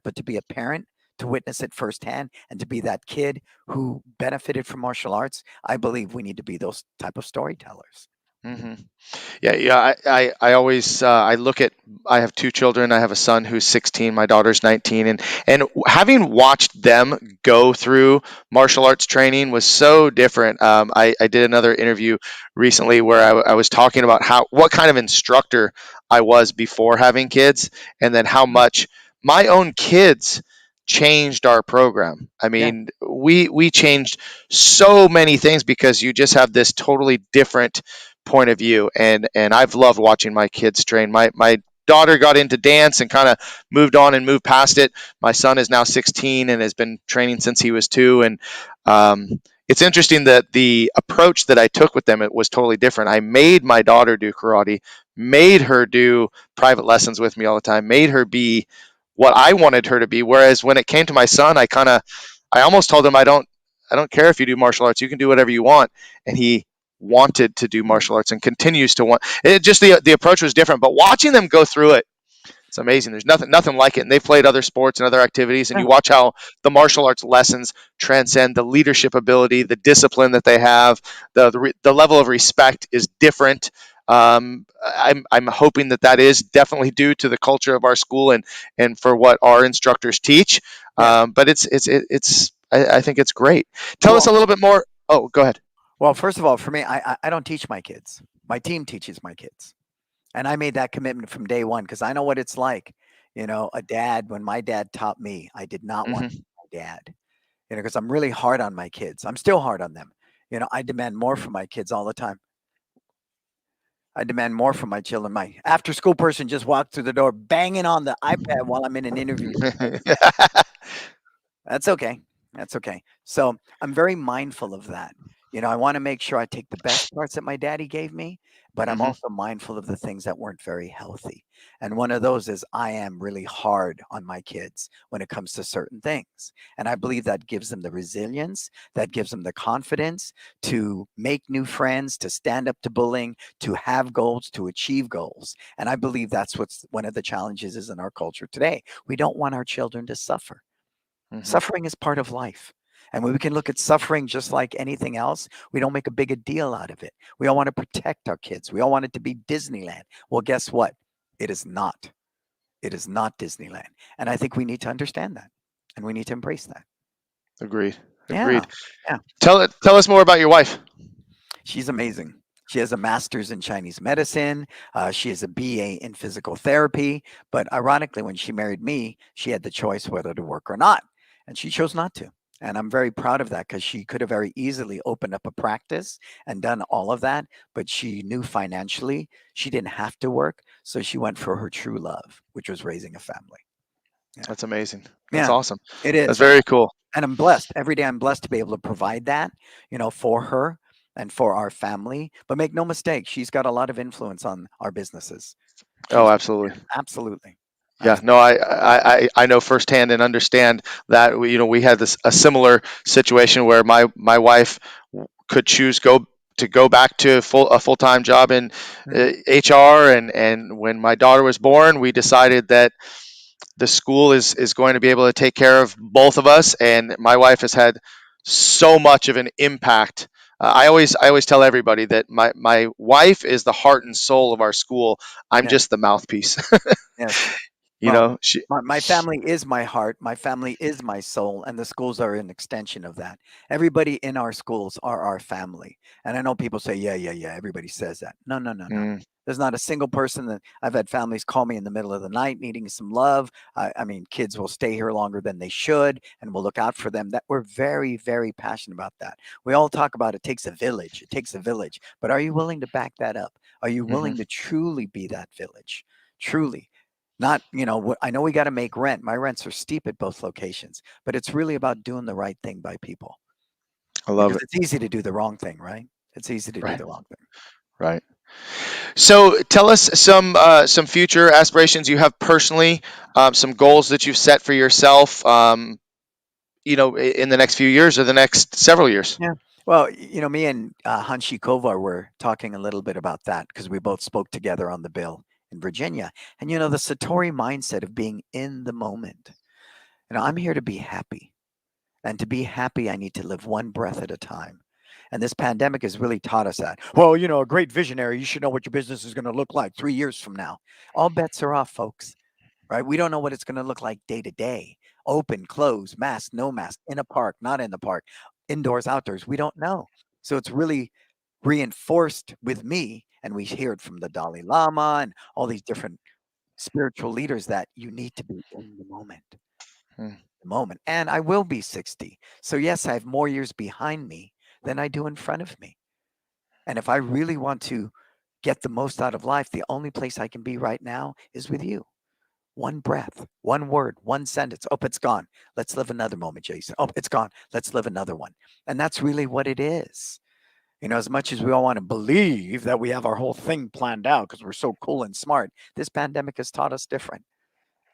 but to be a parent, to witness it firsthand, and to be that kid who benefited from martial arts, I believe we need to be those type of storytellers. Hmm. Yeah. I always I look at. I have 2 children. I have a son who's 16. My daughter's 19, and having watched them go through martial arts training was so different. I did another interview recently where I was talking about what kind of instructor I was before having kids, and then how much my own kids changed our program. I Yeah, mean, we changed so many things because you just have this totally different point of view, and I've loved watching my kids train. My daughter got into dance and kind of moved on and moved past it. My son is now 16 and has been training since he was 2, and it's interesting that the approach that I took with them, it was totally different. I made my daughter do karate, made her do private lessons with me all the time, made her be what I wanted her to be. Whereas when it came to my son, I almost told him I don't care if you do martial arts, you can do whatever you want, and he wanted to do martial arts and continues to want it. Just the approach was different, but watching them go through it, it's amazing. There's nothing like it. And they've played other sports and other activities, and yeah, you watch how the martial arts lessons transcend the leadership ability, the discipline that they have, the level of respect is different. I'm hoping that is definitely due to the culture of our school and for what our instructors teach. yeah. But I think it's great. Tell us Well, a little bit more. Oh, go ahead. well, first of all, for me, I don't teach my kids. My team teaches my kids. And I made that commitment from day one because I know what it's like. A dad, when my dad taught me, I did not want Hmm. my dad, because I'm really hard on my kids. I'm still hard on them. I demand more from my kids all the time. I demand more from my children. My after school person just walked through the door banging on the iPad while I'm in an interview. That's okay. That's okay. So I'm very mindful of that. I want to make sure I take the best parts that my daddy gave me, but I'm Hmm. also mindful of the things that weren't very healthy. And one of those is I am really hard on my kids when it comes to certain things. And I believe that gives them the resilience, that gives them the confidence to make new friends, to stand up to bullying, to have goals, to achieve goals. And I believe that's what's one of the challenges is in our culture today. We don't want our children to suffer. Hmm. Suffering is part of life. And when we can look at suffering just like anything else, we don't make a big a deal out of it. We all want to protect our kids. We all want it to be Disneyland. Well, guess what? It is not. It is not Disneyland. And I think we need to understand that and we need to embrace that. Agreed. Yeah. Agreed. Yeah. Tell us more about your wife. She's amazing. She has a master's in Chinese medicine. She has a BA in physical therapy. But ironically, when she married me, she had the choice whether to work or not. And she chose not to. And I'm very proud of that because she could have very easily opened up a practice and done all of that. But she knew financially she didn't have to work. So she went for her true love, which was raising a family. Yeah. That's amazing. That's Yeah, awesome. it That's is. very cool. And I'm blessed. Every day I'm blessed to be able to provide that, for her and for our family. But make no mistake, she's got a lot of influence on our businesses. Oh, She's absolutely. yeah, absolutely. Yeah, no, Absolutely. I know firsthand and understand that we had a similar situation where my wife could choose go back to a full-time job in Mhm. HR, and when my daughter was born, we decided that the school is going to be able to take care of both of us, and my wife has had so much of an impact I always tell everybody that my wife is the heart and soul of our school. I'm Yeah. just the mouthpiece. Yes. you Well, know, she. my family is my heart. My family is my soul, and the schools are an extension of that. Everybody in our schools are our family. And I know people say, yeah, yeah, yeah. Everybody says that. No, no, no, no. Mm, There's not a single person that I've had families call me in the middle of the night needing some love. I mean, kids will stay here longer than they should, and we'll look out for them. That we're very, very passionate about that. We all talk about it takes a village. It takes a village. But are you willing to back that up? Are you hmm willing to truly be that village? Truly. Not, I know we got to make rent. My rents are steep at both locations, but it's really about doing the right thing by people I love because it. it's easy to do the wrong thing, right? It's easy to do Right. the wrong thing. Right. So tell us some future aspirations you have personally, some goals that you've set for yourself. In the next few years or the next several years. Yeah. Well, me and Hanshi Kovar were talking a little bit about that because we both spoke together on the bill in Virginia. And, the Satori mindset of being in the moment. I'm here to be happy. And to be happy, I need to live one breath at a time. And this pandemic has really taught us that. Well, a great visionary, you should know what your business is going to look like 3 years from now. All bets are off, folks, right? We don't know what it's going to look like day to day. Open, close, mask, no mask, in a park, not in the park, indoors, outdoors. We don't know. So it's really reinforced with me. And we hear it from the Dalai Lama and all these different spiritual leaders that you need to be in the moment. Mm, Moment. And I will be 60. So, yes, I have more years behind me than I do in front of me. And if I really want to get the most out of life, the only place I can be right now is with you. One breath, one word, one sentence. Oh, it's gone. Let's live another moment, Jason. Oh, it's gone. Let's live another one. And that's really what it is. As much as we all want to believe that we have our whole thing planned out because we're so cool and smart, this pandemic has taught us different.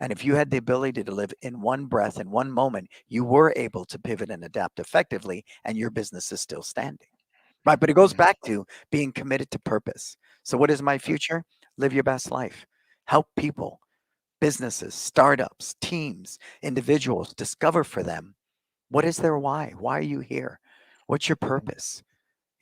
And if you had the ability to live in one breath, in one moment, you were able to pivot and adapt effectively, and your business is still standing. Right. But it goes mm, back to being committed to purpose. So, what is my future? Live your best life, help people, businesses, startups, teams, individuals discover for them what is their why? Why are you here? What's your purpose?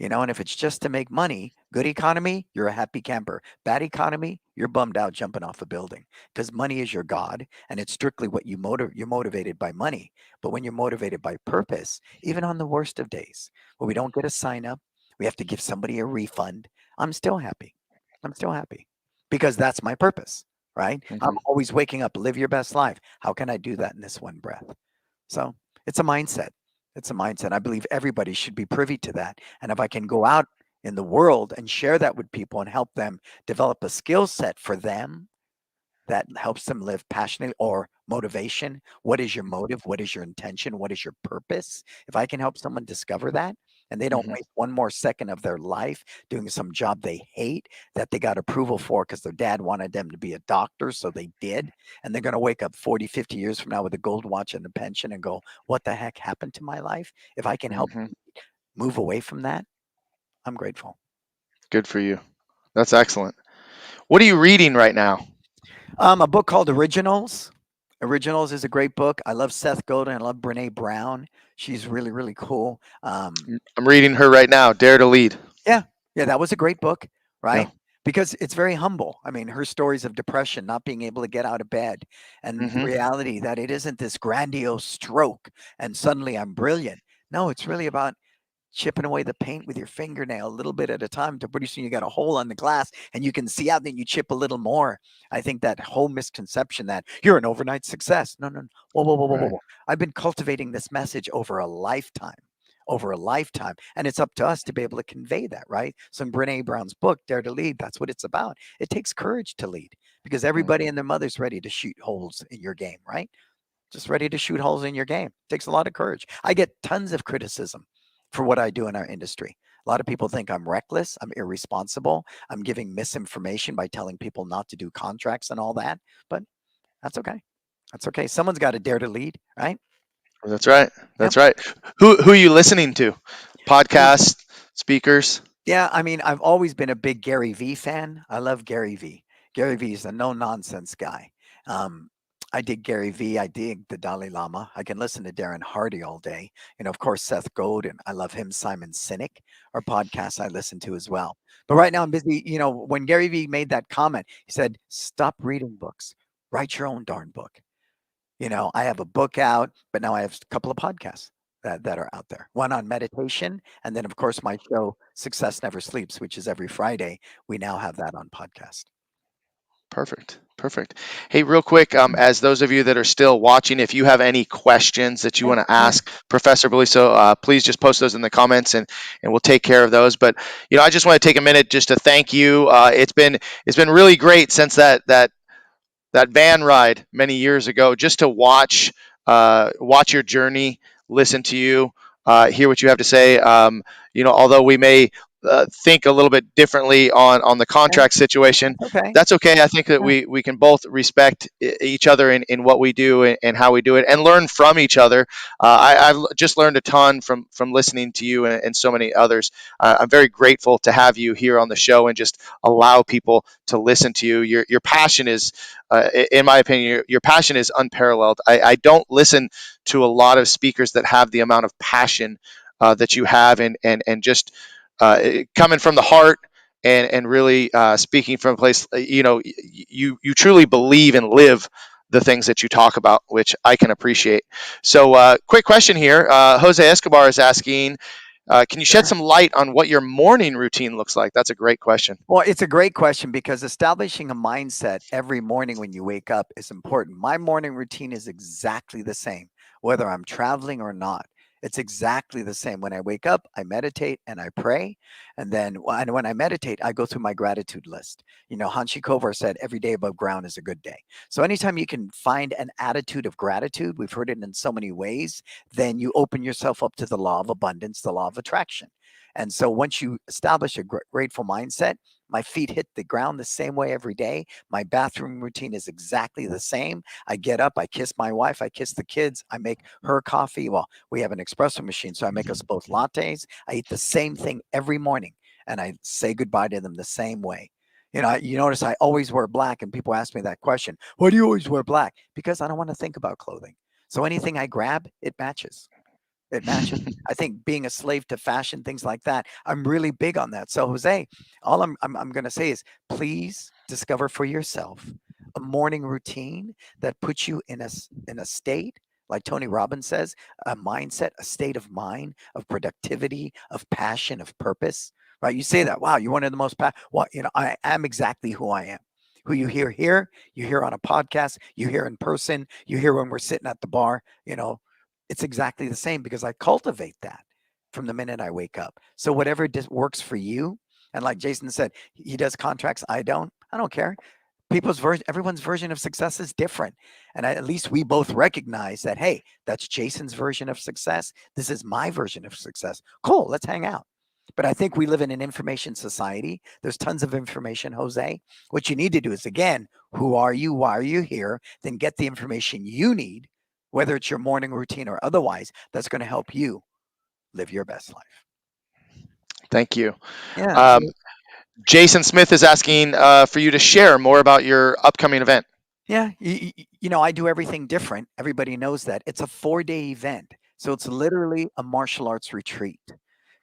And if it's just to make money, good economy, you're a happy camper. Bad economy, you're bummed out jumping off a building because money is your god and it's strictly what you're motivated by money. But when you're motivated by purpose, even on the worst of days where we don't get a sign up, we have to give somebody a refund, I'm still happy. I'm still happy because that's my purpose, right? I'm mhm, always waking up, live your best life. How can I do that in this one breath? So it's a mindset. It's a mindset. I believe everybody should be privy to that. And if I can go out in the world and share that with people and help them develop a skill set for them that helps them live passionately or motivation, what is your motive? What is your intention? What is your purpose? If I can help someone discover that and they don't mhm, waste one more second of their life doing some job they hate that they got approval for because their dad wanted them to be a doctor, so they did, and they're going to wake up 40, 50 years from now with a gold watch and a pension and go, what the heck happened to my life? If I can help mhm. move away from that, I'm grateful. Good for you. That's excellent. What are you reading right now? A book called Originals. Originals is a great book. I love Seth Godin. I love Brene Brown. She's really, really cool. I'm reading her right now. Dare to Lead. Yeah, yeah, that was a great book, Yeah. right? Because it's very humble. I mean, her stories of depression, not being able to get out of bed, and the hmm reality that it isn't this grandiose stroke and suddenly I'm brilliant. No, it's really about chipping away the paint with your fingernail a little bit at a time to pretty soon you got a hole on the glass and you can see out, then you chip a little more. I think that whole misconception that you're an overnight success. No, no, no. Whoa, whoa, whoa, whoa, whoa, Right. whoa. I've been cultivating this message over a lifetime. Over a lifetime. And it's up to us to be able to convey that, right? So in Brene Brown's book, Dare to Lead, that's what it's about. It takes courage to lead because Mm, everybody and their mother's ready to shoot holes in your game, right? Just ready to shoot holes in your game. It takes a lot of courage. I get tons of criticism for what I do in our industry. A lot of people think I'm reckless, I'm irresponsible, I'm giving misinformation by telling people not to do contracts and all that. But that's okay. That's okay. Someone's got to dare to lead, right? that's right. Yep. That's right. Who are you listening to? Um, Podcasts, speakers. yeah, I mean, I've always been a big Gary Vee fan. I love Gary Vee. Gary Vee is a no nonsense guy. Um, I dig Gary Vee. I dig the Dalai Lama. I can listen to Darren Hardy all day. Of course, Seth Godin. I love him. Simon Sinek are podcasts I listen to as well. But right now I'm busy. When Gary Vee made that comment, he said, stop reading books, write your own darn book. I have a book out, but now I have a couple of podcasts that are out there. One on meditation, and then of course my show Success Never Sleeps, which is every Friday. We now have that on podcast. Perfect. Perfect. Hey, real quick, as those of you that are still watching, if you have any questions that you Yeah, want to ask Professor Beliso, please just post those in the comments, and we'll take care of those. But I just want to take a minute just to thank you. It's been really great since that van ride many years ago, just to watch your journey, listen to you, hear what you have to say. Although we may think a little bit differently on the yeah, contract situation, that's okay. that's okay. I think that Yeah, we can both respect each other in what we do and how we do it, and learn from each other. I've just learned a ton from listening to you and so many others. I'm very grateful to have you here on the show and just allow people to listen to you. Your passion is, in my opinion, your passion is unparalleled. I don't listen to a lot of speakers that have the amount of passion that you have, and just coming from the heart, and really speaking from a place. You truly believe and live the things that you talk about, which I can appreciate. So, quick question here. Jose Escobar is asking, can you shed sure. some light on what your morning routine looks like? That's a great question. Well, it's a great question because establishing a mindset every morning when you wake up is important. My morning routine is exactly the same, whether I'm traveling or not. It's exactly the same. When I wake up, I meditate and I pray. And then when I meditate, I go through my gratitude list. Hanshi Kovar said, every day above ground is a good day. So anytime you can find an attitude of gratitude, we've heard it in so many ways, then you open yourself up to the law of abundance, the law of attraction. And so once you establish a grateful mindset, my feet hit the ground the same way every day. My bathroom routine is exactly the same. I get up, I kiss my wife, I kiss the kids, I make her coffee. Well, we have an espresso machine, so I make us both lattes. I eat the same thing every morning, and I say goodbye to them the same way. You notice I always wear black, and people ask me that question: why do you always wear black? Because I don't want to think about clothing. So anything I grab, it matches. It matches. I think being a slave to fashion, things like that, I'm really big on that. So Jose, all I'm going to say is please discover for yourself a morning routine that puts you in a state, like Tony Robbins says, a mindset, a state of mind, of productivity, of passion, of purpose. Right? You say that, wow, you're one of the most well, I am exactly who I am. Who you hear here, you hear on a podcast, you hear in person, you hear when we're sitting at the bar. It's exactly the same because I cultivate that from the minute I wake up. So whatever works for you, and like Jason said, he does contracts. I don't. I don't care. Everyone's version of success is different, and at least we both recognize that. Hey, that's Jason's version of success. This is my version of success. Cool. Let's hang out. But I think we live in an information society. There's tons of information, Jose. What you need to do is, again, who are you? Why are you here? Then get the information you need, whether it's your morning routine or otherwise, that's going to help you live your best life. Thank you. Yeah. Um, Jason Smith is asking for you to share more about your upcoming event. Yeah. I do everything different. Everybody knows that. It's a 4-day event. So it's literally a martial arts retreat.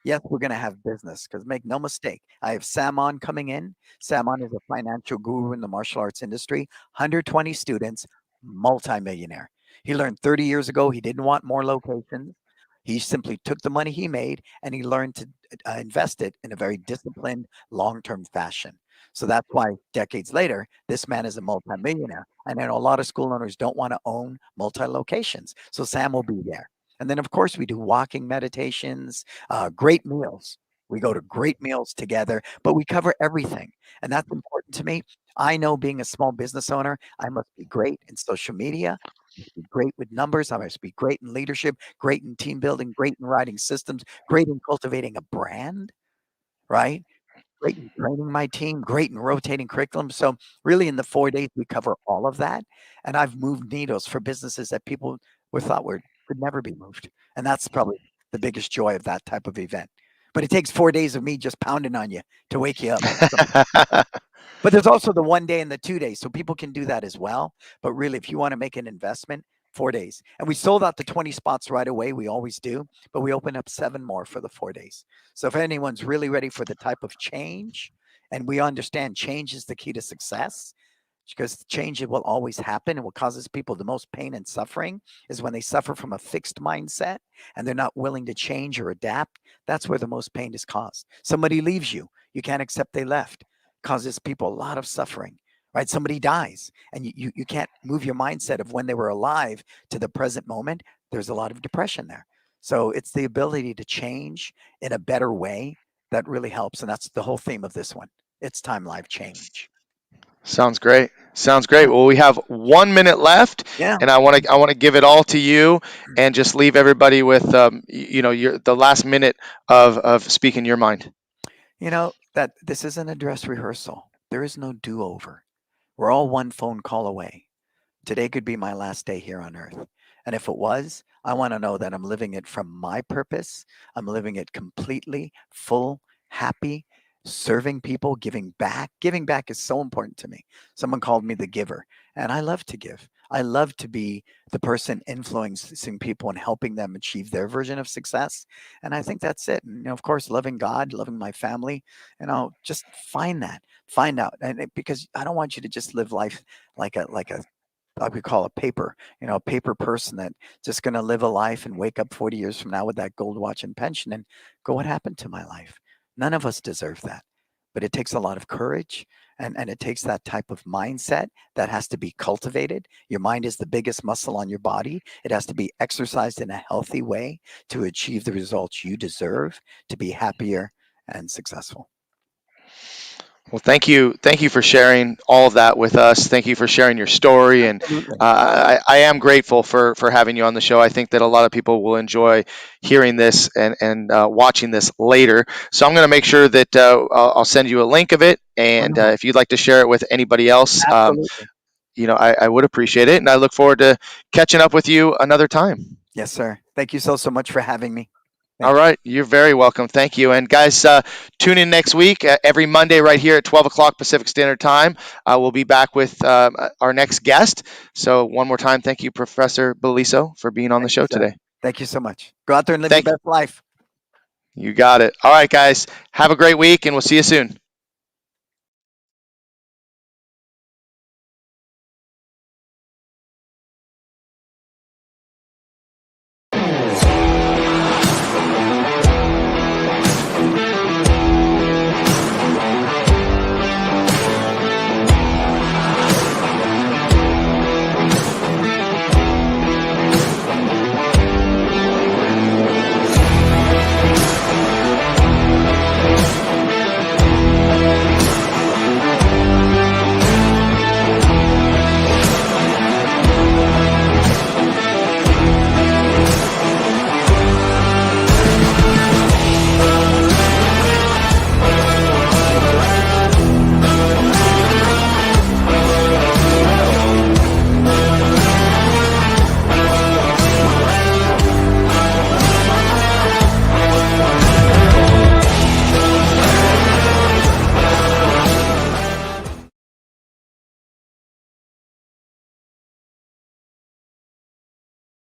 Yes, we're going to have business because make no mistake, I have Samon coming in. Samon is a financial guru in the martial arts industry, 120 students, multimillionaire. He learned 30 years ago he didn't want more locations. He simply took the money he made and he learned to invest it in a very disciplined, long term fashion. So that's why decades later, this man is a multimillionaire. And I know a lot of school owners don't want to own multi locations. So Sam will be there. And then, of course, we do walking meditations, great meals. We go to great meals together, but we cover everything. And that's important to me. I know being a small business owner, I must be great in social media. I must be great with numbers. I must be great in leadership, great in team building, great in writing systems, great in cultivating a brand, right? Great in training my team, great in rotating curriculum. So really in the 4 days, we cover all of that. And I've moved needles for businesses that people were thought were could never be moved. And that's probably the biggest joy of that type of event. But it takes 4 days of me just pounding on you to wake you up. So But there's also the 1 day and the 2 days, so people can do that as well. But really, if you want to make an investment, 4 days. And we sold out the 20 spots right away. We always do, but we open up 7 more for the 4 days. So if anyone's really ready for the type of change, and we understand change is the key to success, because change will always happen, and what causes people the most pain and suffering is when they suffer from a fixed mindset and they're not willing to change or adapt. That's where the most pain is caused. Somebody leaves you, you can't accept they left, causes people a lot of suffering, right? Somebody dies and you can't move your mindset of when they were alive to the present moment. There's a lot of depression there. So it's the ability to change in a better way that really helps, and that's the whole theme of this one. It's time life change. Sounds great. Sounds great. Well, we have 1 minute left, Yeah. and I want to give it all to you, and just leave everybody with the last minute of speaking your mind. That this isn't a dress rehearsal. There is no do-over. We're all one phone call away. Today could be my last day here on earth. And if it was, I want to know that I'm living it from my purpose. I'm living it completely, full, happy, serving people, giving back. Giving back is so important to me. Someone called me the giver, and I love to give. I love to be the person influencing people and helping them achieve their version of success. And I think that's it. And, of course, loving God, loving my family, just find that, find out. Because I don't want you to just live life like we call a paper, a paper person that just going to live a life and wake up 40 years from now with that gold watch and pension and go, what happened to my life? None of us deserve that. But it takes a lot of courage, and it takes that type of mindset that has to be cultivated. Your mind is the biggest muscle on your body. It has to be exercised in a healthy way to achieve the results you deserve to be happier and successful. Well, thank you for sharing all of that with us. Thank you for sharing your story, and Absolutely. I am grateful for having you on the show. I think that a lot of people will enjoy hearing this and watching this later. So I'm going to make sure that I'll send you a link of it, and Wonderful. if you'd like to share it with anybody else, Absolutely. I would appreciate it, and I look forward to catching up with you another time. Yes, sir. Thank you so much for having me. All Thank you. right, you're very welcome. Thank you. And guys, tune in next week, every Monday, right here at 12 o'clock Pacific Standard Time. We'll be back with our next guest. So, one more time, thank you, Professor Beliso, for being on the Thank you, show sir. today. Thank you so much. Go out there and live your Thank best life. you. Got it. All right, guys, have a great week, and we'll see you soon.